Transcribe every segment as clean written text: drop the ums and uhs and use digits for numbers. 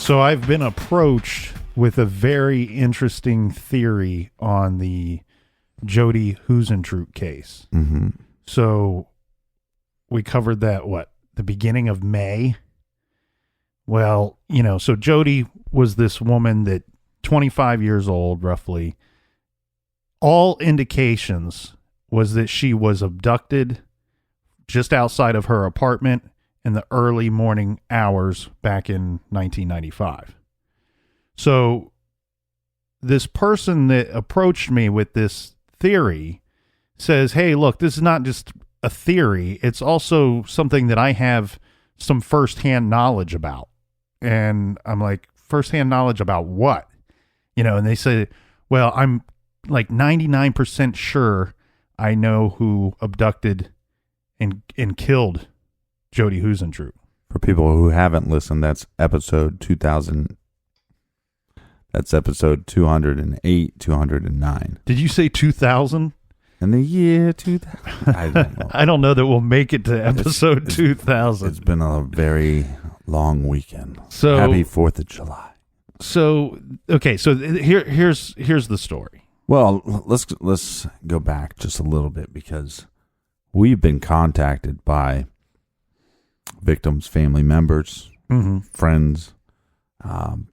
So I've been approached with a very interesting theory on the Jodi Huisentruit case. Mm-hmm. So we covered that, the beginning of May? Well, so Jodi was this woman that 25 years old, roughly. All indications was that she was abducted just outside of her apartment in the early morning hours back in 1995. So this person that approached me with this theory says, hey, look, this is not just a theory. It's also something that I have some firsthand knowledge about. And I'm like, firsthand knowledge about what? And they say, well, I'm like 99% sure I know who abducted and killed Jodi Huisentruit. For people who haven't listened, that's episode 2000. That's episode 208, 209. Did you say 2000? In the year 2000. I don't know. I don't know that we'll make it to episode 2000. It's been a very long weekend. So happy 4th of July. So, okay. So here's the story. Well, let's go back just a little bit because we've been contacted by victims' family members, friends,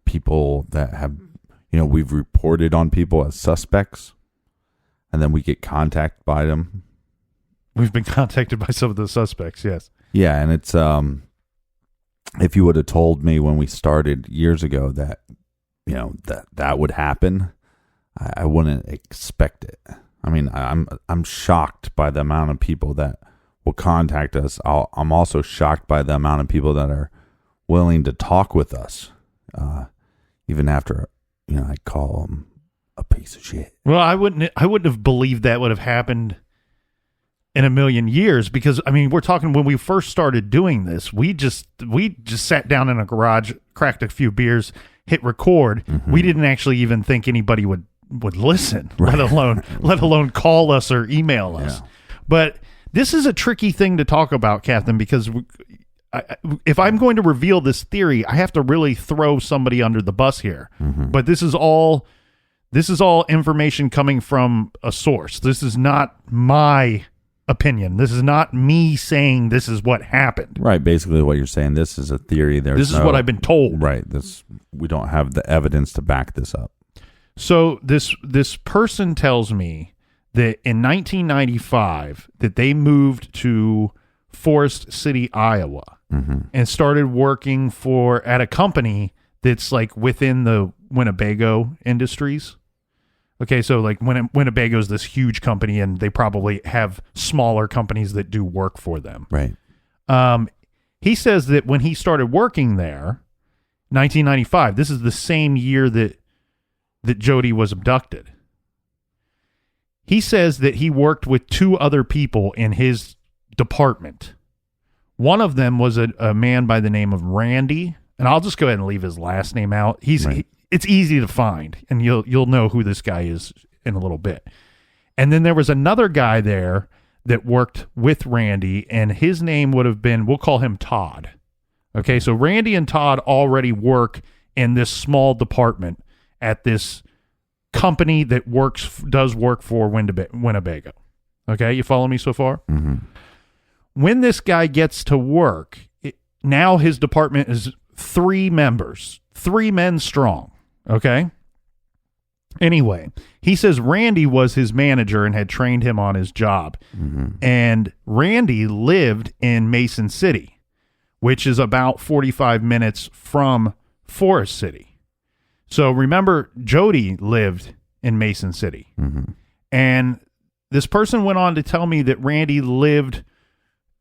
people that have, we've reported on people as suspects, and then we get contacted by them. We've been contacted by some of the suspects, yes. Yeah, and it's, if you would have told me when we started years ago that, that would happen, I wouldn't expect it. I mean, I'm shocked by the amount of people that will contact us. I'm also shocked by the amount of people that are willing to talk with us, even after I call them a piece of shit. Well, I wouldn't have believed that would have happened in a million years because we're talking when we first started doing this, we just sat down in a garage, cracked a few beers, hit record. Mm-hmm. We didn't actually even think anybody would listen, right. let alone call us or email us. Yeah. But this is a tricky thing to talk about, Captain, because if I'm going to reveal this theory, I have to really throw somebody under the bus here. Mm-hmm. But this is all information coming from a source. This is not my opinion. This is not me saying this is what happened. Right. Basically what you're saying, this is a theory. This is what I've been told. Right. We don't have the evidence to back this up. So this person tells me that in 1995 that they moved to Forest City, Iowa, and started working at a company that's like within the Winnebago Industries. Okay, so like Winnebago is this huge company, and they probably have smaller companies that do work for them. Right. He says that when he started working there, 1995, this is the same year that Jodi was abducted. He says that he worked with two other people in his department. One of them was a man by the name of Randy, and I'll just go ahead and leave his last name out. It's easy to find, and you'll know who this guy is in a little bit. And then there was another guy there that worked with Randy, and his name would have been, we'll call him Todd. Okay, so Randy and Todd already work in this small department at this company that does work for Winnebago. Okay, you follow me so far? Mm-hmm. When this guy gets to work, now his department is 3 members, 3 men strong. Okay? Anyway, he says Randy was his manager and had trained him on his job. Mm-hmm. And Randy lived in Mason City, which is about 45 minutes from Forest City. So remember, Jodi lived in Mason City. Mm-hmm. And this person went on to tell me that Randy lived,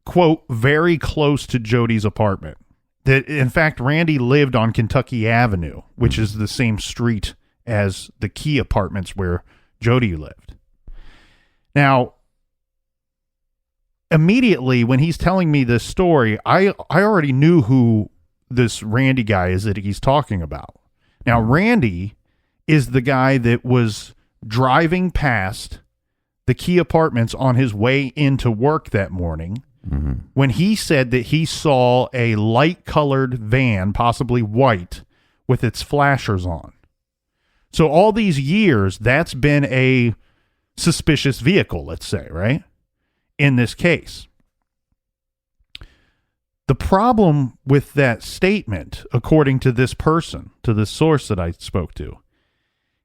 quote, very close to Jodi's apartment. That, in fact, Randy lived on Kentucky Avenue, which is the same street as the Key Apartments where Jodi lived. Now, immediately when he's telling me this story, I already knew who this Randy guy is that he's talking about. Now, Randy is the guy that was driving past the Key Apartments on his way into work that morning when he said that he saw a light-colored van, possibly white, with its flashers on. So all these years, that's been a suspicious vehicle, let's say, right? In this case. The problem with that statement, according to this person, to this source that I spoke to,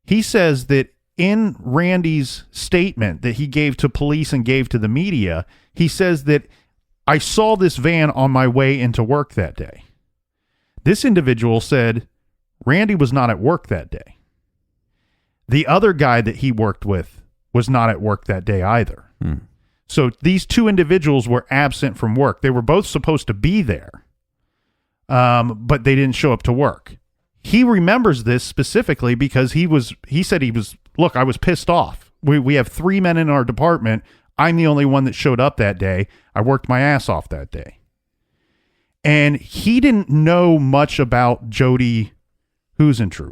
he says that in Randy's statement that he gave to police and gave to the media, he says that I saw this van on my way into work that day. This individual said Randy was not at work that day. The other guy that he worked with was not at work that day either. So these two individuals were absent from work. They were both supposed to be there, but they didn't show up to work. He remembers this specifically because he said, look, I was pissed off. We have 3 men in our department. I'm the only one that showed up that day. I worked my ass off that day. And he didn't know much about Jodi Huisentruit.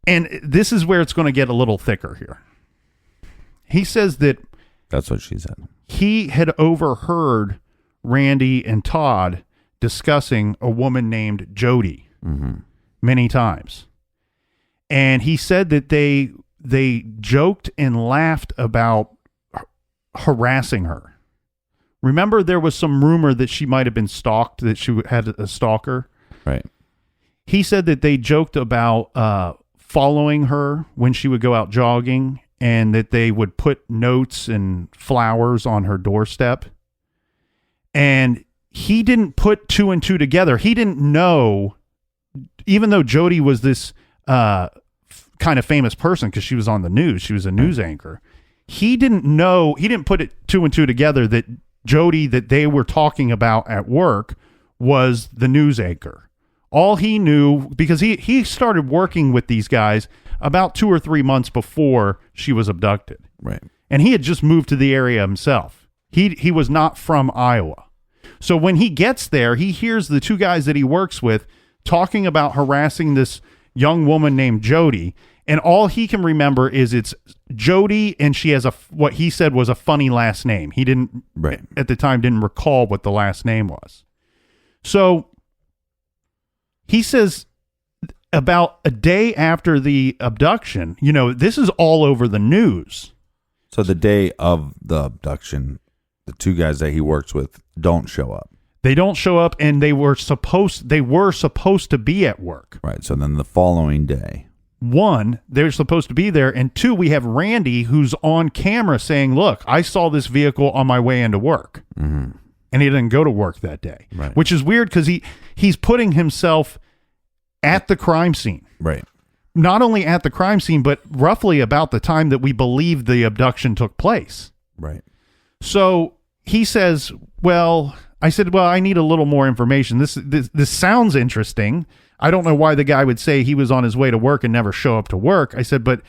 And this is where it's going to get a little thicker here. He says that that's what she said. He had overheard Randy and Todd discussing a woman named Jodi many times. And he said that they joked and laughed about harassing her. Remember, there was some rumor that she might have been stalked, that she had a stalker. Right. He said that they joked about following her when she would go out jogging, and that they would put notes and flowers on her doorstep. And he didn't put two and two together. He didn't know, even though Jodi was this kind of famous person because she was on the news, she was a news anchor. He didn't know, he didn't put it two and two together that Jodi that they were talking about at work was the news anchor. All he knew, because he started working with these guys about 2 or 3 months before she was abducted. Right. And he had just moved to the area himself. He was not from Iowa. So when he gets there, he hears the two guys that he works with talking about harassing this young woman named Jodi. And all he can remember is it's Jodi, and she has what he said was a funny last name. He didn't, at the time, didn't recall what the last name was. So he says about a day after the abduction, this is all over the news. So the day of the abduction, the two guys that he works with don't show up. They don't show up, and they were supposed to be at work. Right. So then the following day, 1, they're supposed to be there, and 2, we have Randy who's on camera saying, look, I saw this vehicle on my way into work. And he didn't go to work that day. Right. Which is weird because he's putting himself at the crime scene. Right. Not only at the crime scene, but roughly about the time that we believe the abduction took place. Right. So he says, I said, I need a little more information. This sounds interesting. I don't know why the guy would say he was on his way to work and never show up to work. I said, but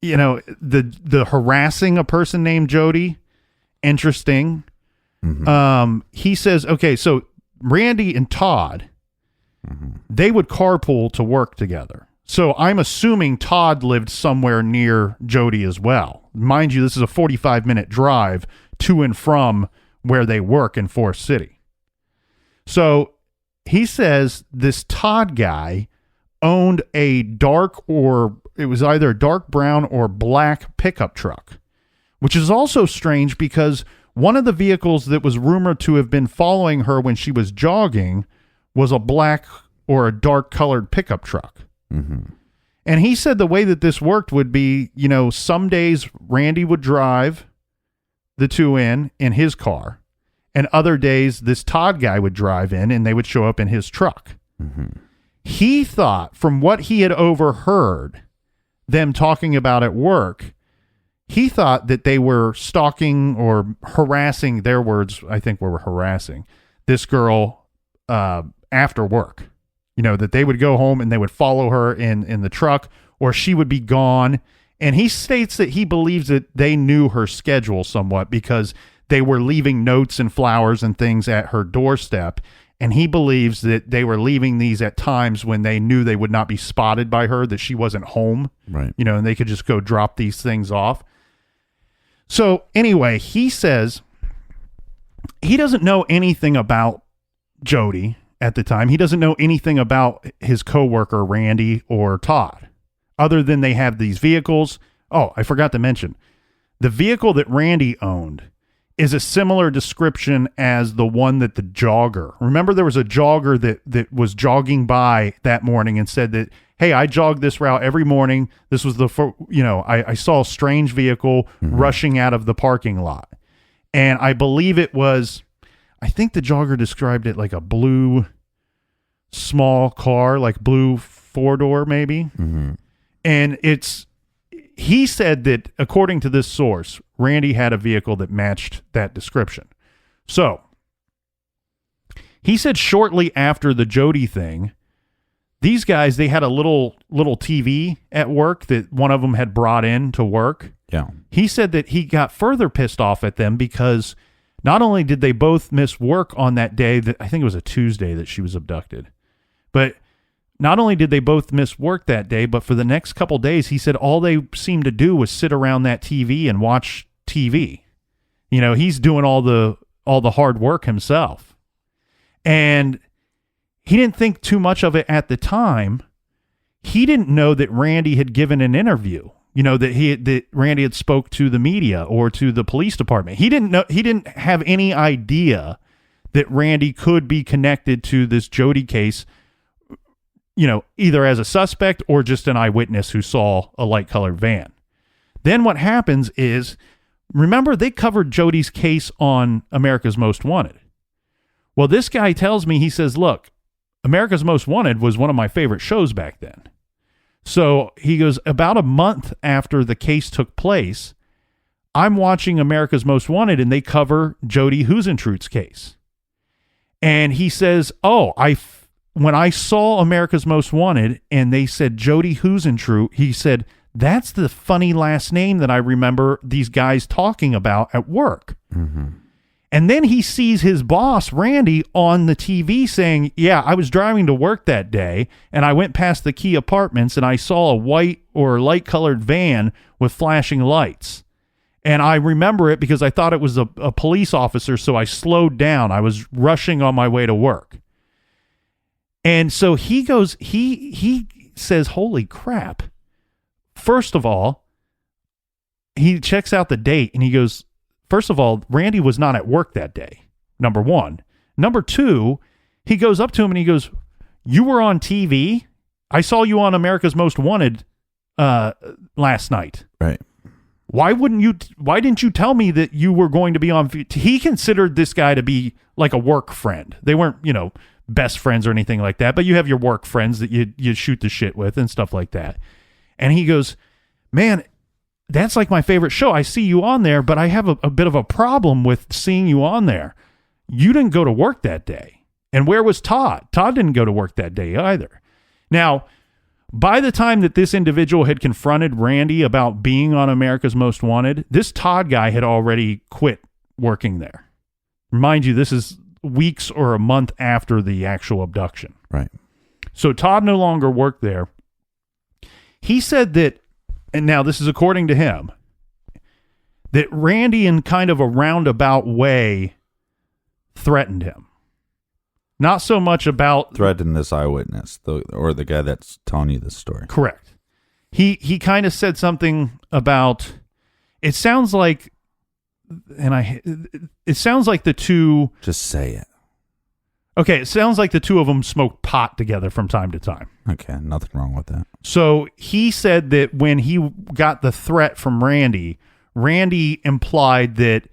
the harassing a person named Jodi, interesting. He says, okay, so Randy and Todd, they would carpool to work together. So I'm assuming Todd lived somewhere near Jodi as well. Mind you, this is a 45-minute drive to and from where they work in Forest City. So he says this Todd guy owned it was either a dark brown or black pickup truck, which is also strange because one of the vehicles that was rumored to have been following her when she was jogging was a black or a dark colored pickup truck. And he said the way that this worked would be, some days Randy would drive the two in his car, and other days this Todd guy would drive in and they would show up in his truck. He thought, from what he had overheard them talking about at work, he thought that they were stalking or harassing, their words I think were harassing, this girl after work. That they would go home and they would follow her in the truck, or she would be gone. And he states that he believes that they knew her schedule somewhat because they were leaving notes and flowers and things at her doorstep. And he believes that they were leaving these at times when they knew they would not be spotted by her, that she wasn't home. Right. And they could just go drop these things off. So anyway, he says he doesn't know anything about Jodi. at the time. He doesn't know anything about his coworker, Randy or Todd, other than they have these vehicles. Oh, I forgot to mention, the vehicle that Randy owned is a similar description as the one that the jogger. Remember, there was a jogger that was jogging by that morning and said that, hey, I jog this route every morning. This was I saw a strange vehicle rushing out of the parking lot. And I believe I think the jogger described it like a blue small car, like blue 4-door maybe. Mm-hmm. And he said that according to this source, Randy had a vehicle that matched that description. So he said shortly after the Jodi thing, these guys, they had a little TV at work that one of them had brought in to work. Yeah. He said that he got further pissed off at them because not only did they both miss work on that day, that I think it was a Tuesday that she was abducted, but not only did they both miss work that day, but for the next couple days, he said all they seemed to do was sit around that TV and watch TV. You know, he's doing all the hard work himself. And he didn't think too much of it at the time. He didn't know that Randy had given an interview, that Randy had spoke to the media or to the police department. He didn't have any idea that Randy could be connected to this Jodi case, either as a suspect or just an eyewitness who saw a light-colored van. Then what happens is, remember, they covered Jodi's case on America's Most Wanted. Well, this guy tells me, he says, look, America's Most Wanted was one of my favorite shows back then. So he goes, about a month after the case took place, I'm watching America's Most Wanted, and they cover Jodi Huisentruit's case. And he says, when I saw America's Most Wanted and they said Jodi Huisentruit, he said, that's the funny last name that I remember these guys talking about at work. Mm-hmm. And then he sees his boss, Randy, on the TV saying, yeah, I was driving to work that day and I went past the Key Apartments and I saw a white or light-colored van with flashing lights. And I remember it because I thought it was a police officer, so I slowed down. I was rushing on my way to work. And so he goes, he says, holy crap. First of all, he checks out the date and he goes, first of all, Randy was not at work that day, number one. Number two, he goes up to him and he goes, you were on TV? I saw you on America's Most Wanted last night. Right. Why didn't you tell me that you were going to be on? He considered this guy to be like a work friend. They weren't, best friends or anything like that, but you have your work friends that you shoot the shit with and stuff like that. And he goes, man, that's like my favorite show. I see you on there, but I have a bit of a problem with seeing you on there. You didn't go to work that day. And where was Todd? Todd didn't go to work that day either. Now, by the time that this individual had confronted Randy about being on America's Most Wanted, this Todd guy had already quit working there. Mind you, this is weeks or a month after the actual abduction. Right. So Todd no longer worked there. He said that, and now this is according to him, that Randy in kind of a roundabout way threatened him. Not so much about... Threatened this eyewitness, or the guy that's telling you this story. Correct. He kind of said something about... It sounds like... It sounds like the two... Just say it. Okay, it sounds like the two of them smoked pot together from time to time. Okay, nothing wrong with that. So he said that when he got the threat from Randy, Randy implied that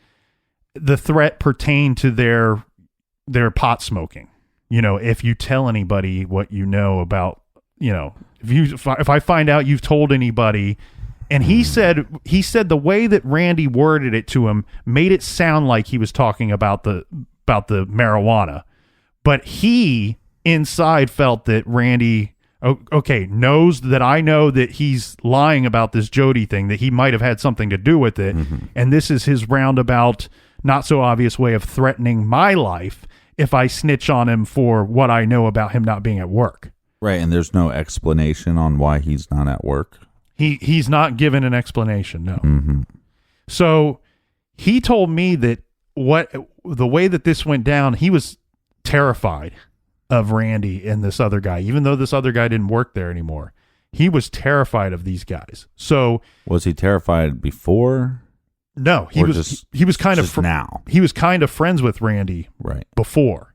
the threat pertained to their pot smoking. If you tell anybody what you know about, if I find out you've told anybody. And he said the way that Randy worded it to him made it sound like he was talking about the marijuana. But he inside felt that Randy, knows that I know that he's lying about this Jodi thing, that he might have had something to do with it. Mm-hmm. And this is his roundabout, not so obvious way of threatening my life if I snitch on him for what I know about him not being at work. Right. And there's no explanation on why he's not at work. He's not given an explanation. No. Mm-hmm. So he told me that the way that this went down, he was terrified of Randy and this other guy, even though this other guy didn't work there anymore. He was terrified of these guys. So was he terrified before? No, he was kind of now. He was kind of friends with Randy right before.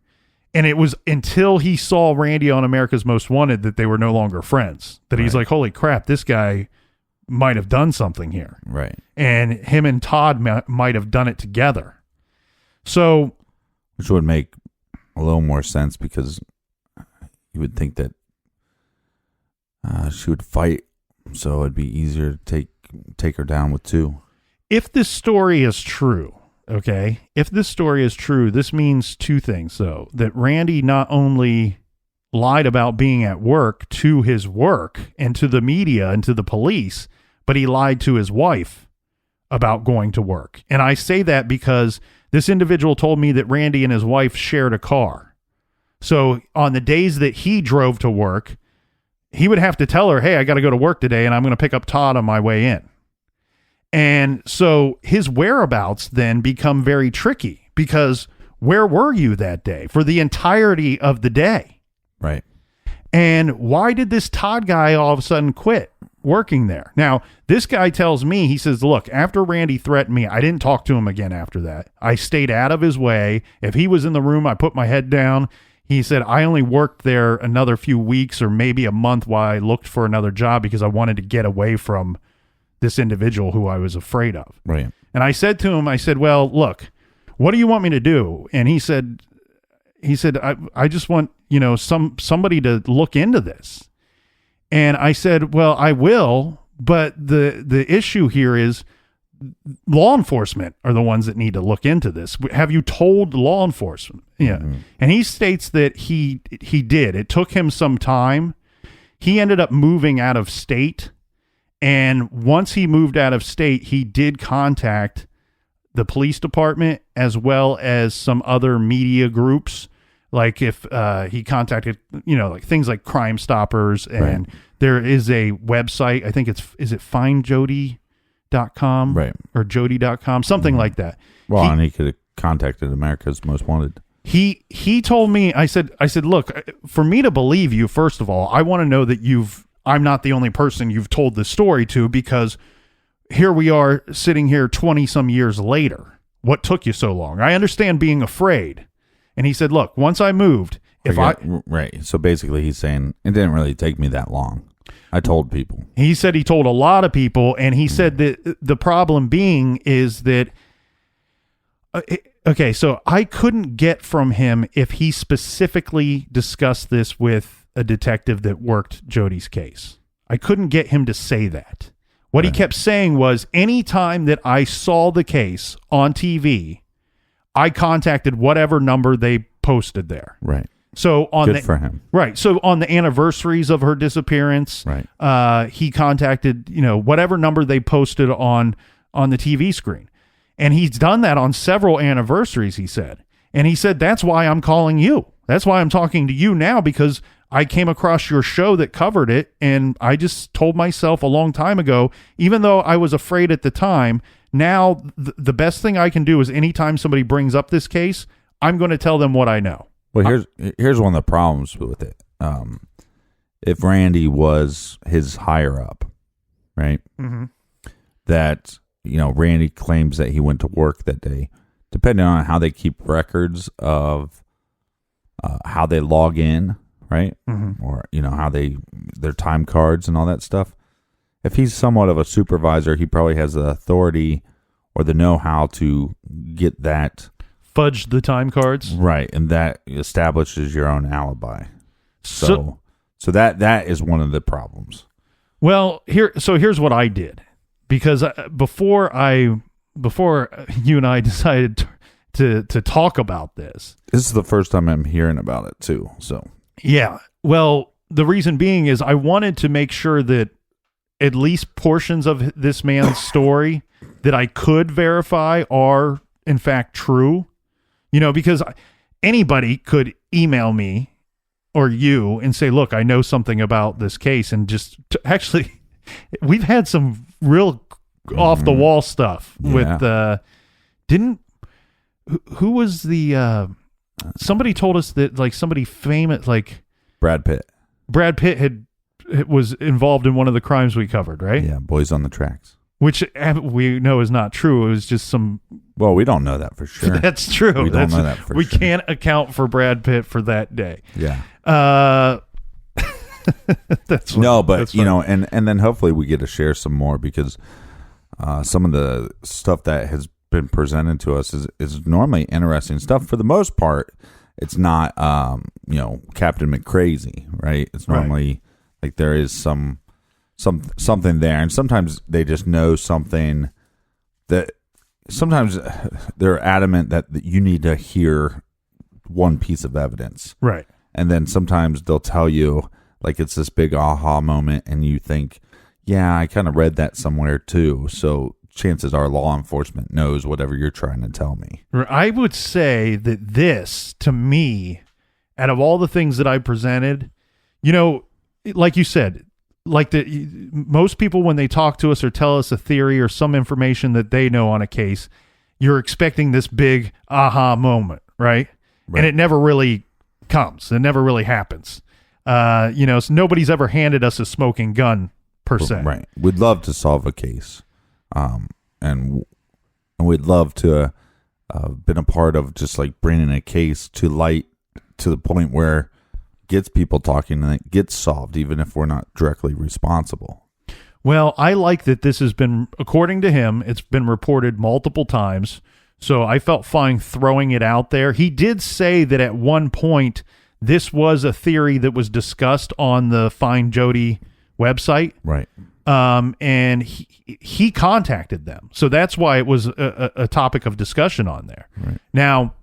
And it was until he saw Randy on America's Most Wanted that they were no longer friends. That he's like, holy crap, this guy might have done something here. Right. And him and Todd might have done it together. So, which would make a little more sense because you would think that she would fight, so it'd be easier to take her down with two. If this story is true, okay, this means two things, though. That Randy not only lied about being at work to his work and to the media and to the police, but he lied to his wife about going to work. And I say that because this individual told me that Randy and his wife shared a car. So on the days that he drove to work, he would have to tell her, hey, I got to go to work today and I'm going to pick up Todd on my way in. And so his whereabouts then become very tricky because where were you that day for the entirety of the day? Right. And why did this Todd guy all of a sudden quit working there? Now, this guy tells me, he says, look, after Randy threatened me, I didn't talk to him again after that. I stayed out of his way. If he was in the room, I put my head down. He said, I only worked there another few weeks or maybe a month while I looked for another job because I wanted to get away from this individual who I was afraid of. Right. And I said to him, I said, well, look, what do you want me to do? And he said, I just want, somebody to look into this. And I said, well, I will, but the issue here is law enforcement are the ones that need to look into this. Have you told law enforcement? Yeah. Mm-hmm. And he states that he did. It took him some time. He ended up moving out of state. And once he moved out of state, he did contact the police department as well as some other media groups. Like if he contacted, like things like Crime Stoppers, and there is a website, I think is it findjodi.com right. or jodi.com, something like that. Well, and he could have contacted America's Most Wanted. He told me, I said, look, for me to believe you, first of all, I want to know that I'm not the only person you've told this story to, because here we are sitting here 20 some years later. What took you so long? I understand being afraid. And he said, look, once I moved, right. So basically he's saying it didn't really take me that long. I told people. He said he told a lot of people. And he said that the problem being is that, okay, so I couldn't get from him if he specifically discussed this with a detective that worked Jodi's case. I couldn't get him to say that. What he kept saying was, anytime that I saw the case on TV, I contacted whatever number they posted there. Right. So Good for him. Right. So on the anniversaries of her disappearance, he contacted, whatever number they posted on the TV screen. And he's done that on several anniversaries, he said. And he said, that's why I'm calling you. That's why I'm talking to you now, because I came across your show that covered it, and I just told myself a long time ago, even though I was afraid at the time, now the best thing I can do is anytime somebody brings up this case, I'm going to tell them what I know. Well, here's one of the problems with it. If Randy was his higher up, right? Mm-hmm. That, Randy claims that he went to work that day. Depending on how they keep records of how they log in, right? Mm-hmm. Or, how their time cards and all that stuff. If he's somewhat of a supervisor, he probably has the authority or the know-how to get that. Fudge the time cards. Right, and that establishes your own alibi. So that is one of the problems. Well, here's what I did. Because before you and I decided to talk about this. This is the first time I'm hearing about it too. So yeah. Well, the reason being is I wanted to make sure that at least portions of this man's story that I could verify are in fact true. Because anybody could email me or you and say, look, I know something about this case, and just actually we've had some real off the wall stuff with who was the Somebody told us that like somebody famous, like Brad Pitt. was involved in one of the crimes we covered, right? Yeah, Boys on the Tracks. Which we know is not true. It was just some. Well, we don't know that for sure. That's true. We don't know that for we sure. can't account for Brad Pitt for that day. Yeah. That's no, but that's you know, and then hopefully we get to share some more because some of the stuff that has been presented to us is normally interesting stuff. For the most part, it's not Captain McCrazy, right? It's normally like there is something there, and sometimes they just know something that sometimes they're adamant that you need to hear one piece of evidence, right? And then sometimes they'll tell you like it's this big aha moment, and you think, yeah, I kind of read that somewhere too. So chances are law enforcement knows whatever you're trying to tell me. I would say that this, to me, out of all the things that I presented, like you said, like most people when they talk to us or tell us a theory or some information that they know on a case, you're expecting this big aha moment, right? And it never really comes. It never really happens. So nobody's ever handed us a smoking gun per se. Right. We'd love to solve a case. And we'd love to been a part of just like bringing a case to light to the point where it gets people talking and it gets solved, even if we're not directly responsible. Well, I like that this has been, according to him, it's been reported multiple times. So I felt fine throwing it out there. He did say that at one point, this was a theory that was discussed on the Find Jodi website. Right. And he contacted them. So that's why it was a topic of discussion on there. Right. Now,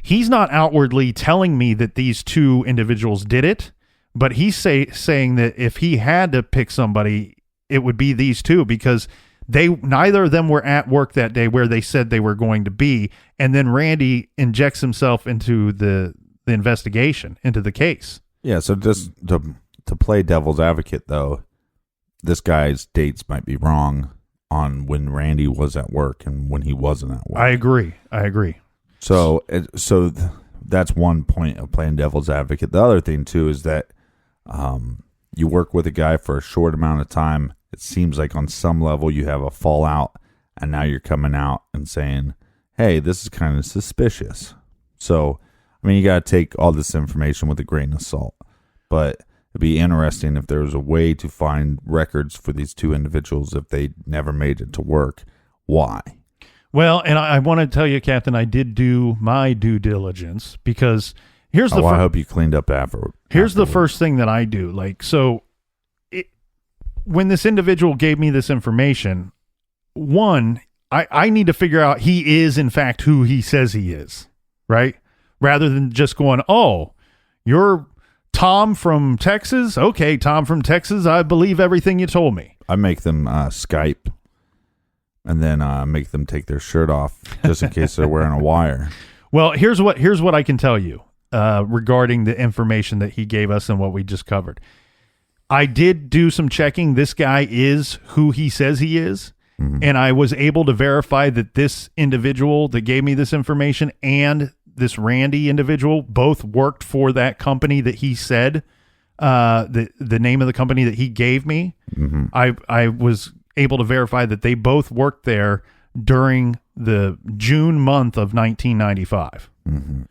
he's not outwardly telling me that these two individuals did it, but he's saying that if he had to pick somebody, it would be these two because neither of them were at work that day where they said they were going to be. And then Randy injects himself into the investigation, into the case. Yeah. So just to play devil's advocate, though, this guy's dates might be wrong on when Randy was at work and when he wasn't at work. I agree. So that's one point of playing devil's advocate. The other thing, too, is that you work with a guy for a short amount of time. It seems like on some level you have a fallout, and now you're coming out and saying, hey, this is kind of suspicious. So, I mean, you got to take all this information with a grain of salt. But it'd be interesting if there was a way to find records for these two individuals if they never made it to work. Why? Well, and I want to tell you, Captain, I did do my due diligence because here's the. I hope you cleaned up after. Here's the first thing that I do. When this individual gave me this information, one, I need to figure out he is in fact who he says he is, right? Rather than just going, oh, you're Tom from Texas? Okay, Tom from Texas, I believe everything you told me. I make them Skype and then make them take their shirt off just in case they're wearing a wire. Well, here's what I can tell you regarding the information that he gave us and what we just covered. I did do some checking. This guy is who he says he is. Mm-hmm. And I was able to verify that this individual that gave me this information and this Randy individual both worked for that company that he said, the name of the company that he gave me. Mm-hmm. I was able to verify that they both worked there during the June month of 1995. Mm-hmm.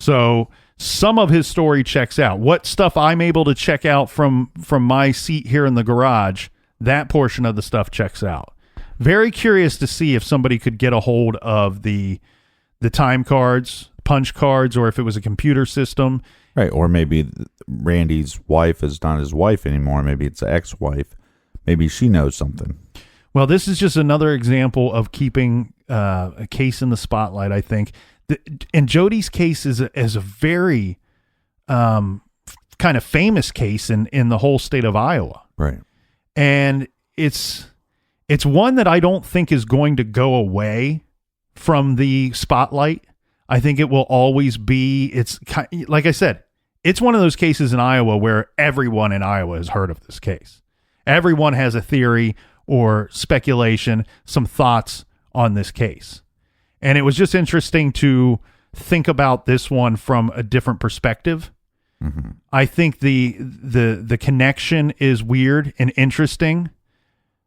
So some of his story checks out. What stuff I'm able to check out from my seat here in the garage, that portion of the stuff checks out. Very curious to see if somebody could get a hold of the time cards, punch cards, or if it was a computer system. Right, or maybe Randy's wife is not his wife anymore. Maybe it's an ex-wife. Maybe she knows something. Well, this is just another example of keeping a case in the spotlight, I think. And Jodi's case is a very kind of famous case in the whole state of Iowa. Right. And it's one that I don't think is going to go away from the spotlight. I think it will always be, like I said, it's one of those cases in Iowa where everyone in Iowa has heard of this case. Everyone has a theory or speculation, some thoughts on this case. And it was just interesting to think about this one from a different perspective. Mm-hmm. I think the connection is weird and interesting.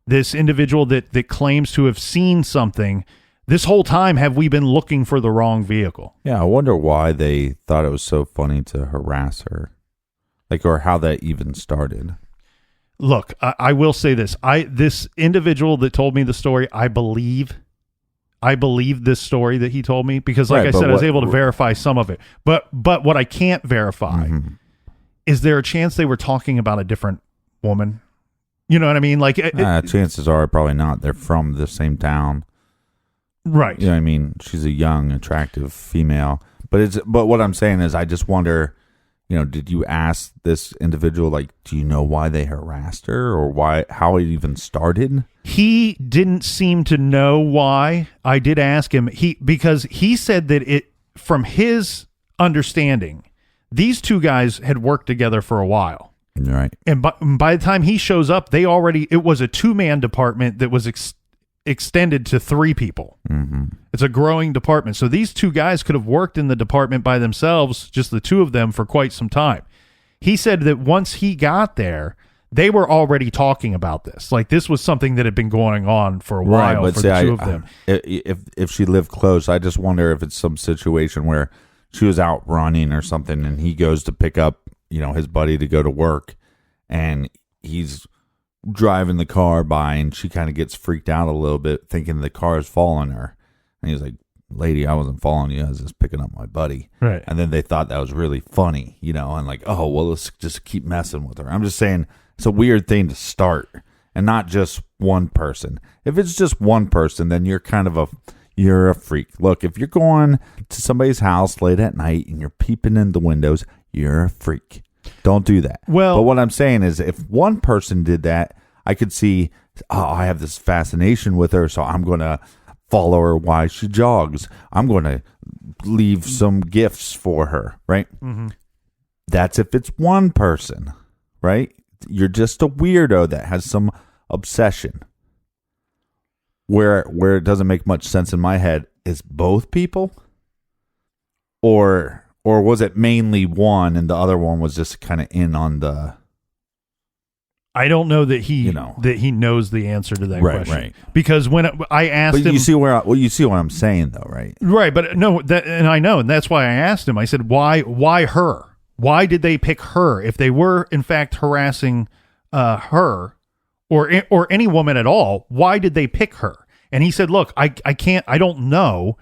This individual that claims to have seen something, this whole time have we been looking for the wrong vehicle? Yeah, I wonder why they thought it was so funny to harass her, like, or how that even started. Look, I will say this: this individual that told me the story, I believe this story that he told me because, like I said, I was able to verify some of it. But what I can't verify is there a chance they were talking about a different woman? You know what I mean? Like, chances are probably not. They're from the same town, right? You know what I mean? She's a young, attractive female. But what I'm saying is, I just wonder. You know, did you ask this individual, like, do you know why they harassed her or how it even started? He didn't seem to know why. I did ask him because he said that from his understanding, these two guys had worked together for a while. Right. And by the time he shows up, it was a 2-man department that was extended to 3 people. Mm-hmm. It's a growing department. So these 2 guys could have worked in the department by themselves, just the 2 of them, for quite some time. He said that once he got there, they were already talking about this. Like, this was something that had been going on for a while for the 2 of them. If she lived close, I just wonder if it's some situation where she was out running or something and he goes to pick up, his buddy to go to work, and he's driving the car by, and she kind of gets freaked out a little bit, thinking the car is following her. And he's like, "Lady, I wasn't following you. I was just picking up my buddy." Right. And then they thought that was really funny, and like, oh, well, let's just keep messing with her. I'm just saying it's a weird thing to start, and not just one person. If it's just one person, then you're you're a freak. Look, if you're going to somebody's house late at night and you're peeping in the windows, you're a freak. Don't do that. Well, but what I'm saying is, if one person did that, I could see, I have this fascination with her, so I'm going to follow her while she jogs. I'm going to leave some gifts for her, right? Mm-hmm. That's if it's one person, right? You're just a weirdo that has some obsession. Where it doesn't make much sense in my head is both people, or was it mainly one and the other one was just kind of in on the... I don't know that he knows the answer to that question. Right. Because when I asked him... You see what I'm saying, though, right? Right, but no, and I know, and that's why I asked him. I said, why her? Why did they pick her? If they were, in fact, harassing her or any woman at all, why did they pick her? And he said, look, I don't know.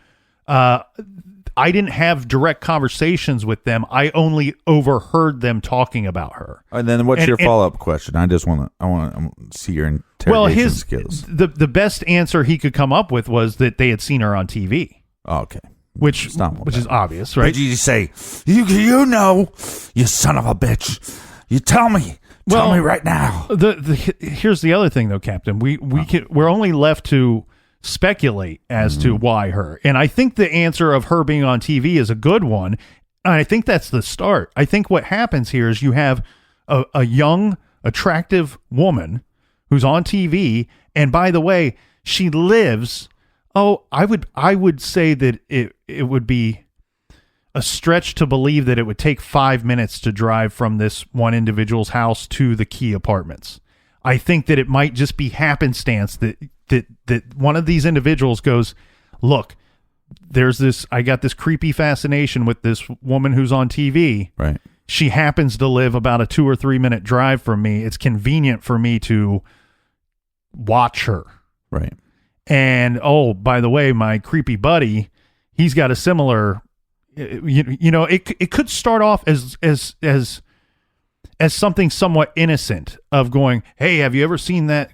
I didn't have direct conversations with them. I only overheard them talking about her. And then what's your follow-up question? I want to see your interrogation skills. The best answer he could come up with was that they had seen her on TV. Oh, okay. Which is obvious, right? Did you say, you know, you son of a bitch. You tell me. Tell me right now. Here's the other thing, though, Captain. We're only left to speculate as to why her. And I think the answer of her being on TV is a good one. And I think that's the start. I think what happens here is you have a young, attractive woman who's on TV. And by the way, she lives... I would say that it would be a stretch to believe that it would take 5 minutes to drive from this one individual's house to the key apartments. I think that it might just be happenstance that one of these individuals goes, look, I got this creepy fascination with this woman who's on TV. Right. She happens to live about a 2 or 3 minute drive from me. It's convenient for me to watch her. Right. And, by the way, my creepy buddy, he's got a similar, it could start off as something somewhat innocent of going, hey, have you ever seen that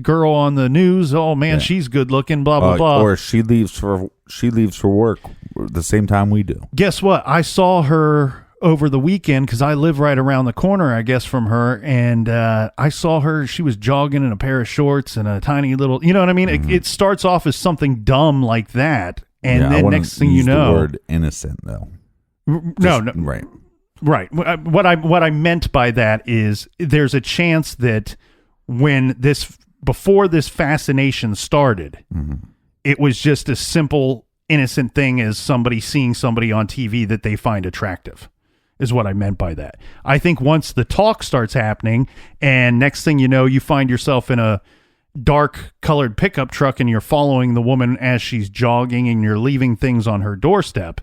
girl on the news? Oh man, she's good looking, blah, blah, blah. Or she leaves for work the same time we do. Guess what? I saw her over the weekend because I live right around the corner, I guess, from her. And I saw her. She was jogging in a pair of shorts and a tiny little, you know what I mean? Mm-hmm. It starts off as something dumb like that. And then next thing you know. The word innocent, though. No. Right. Right. What I meant by that is there's a chance that before this fascination started, it was just a simple innocent thing as somebody seeing somebody on TV that they find attractive, is what I meant by that. I think once the talk starts happening and next thing you know, you find yourself in a dark colored pickup truck and you're following the woman as she's jogging and you're leaving things on her doorstep,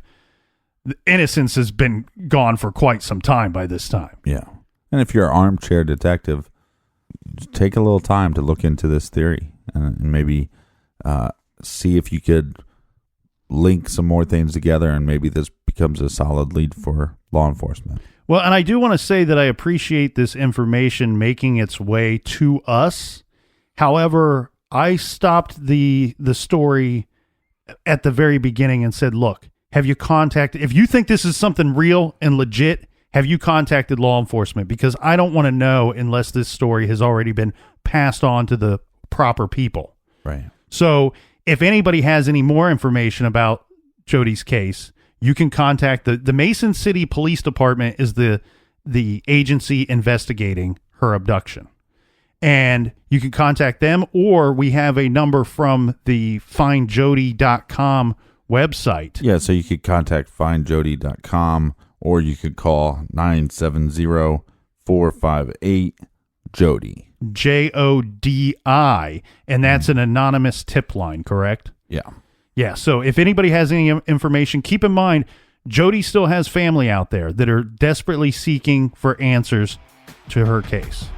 the innocence has been gone for quite some time by this time. Yeah. And if you're an armchair detective, just take a little time to look into this theory and maybe see if you could link some more things together, and maybe this becomes a solid lead for law enforcement. Well, and I do want to say that I appreciate this information making its way to us. However, I stopped the story at the very beginning and said, look, have you contacted, if you think this is something real and legit, have you contacted law enforcement? Because I don't want to know unless this story has already been passed on to the proper people. Right. So if anybody has any more information about Jodi's case, you can contact the Mason City Police Department is the agency investigating her abduction. And you can contact them, or we have a number from the findjodi.com website. Yeah, so you could contact findjodi.com, or you could call 970-458-JODI. JODI, and that's an anonymous tip line, correct? Yeah. Yeah, so if anybody has any information, keep in mind, Jodi still has family out there that are desperately seeking for answers to her case.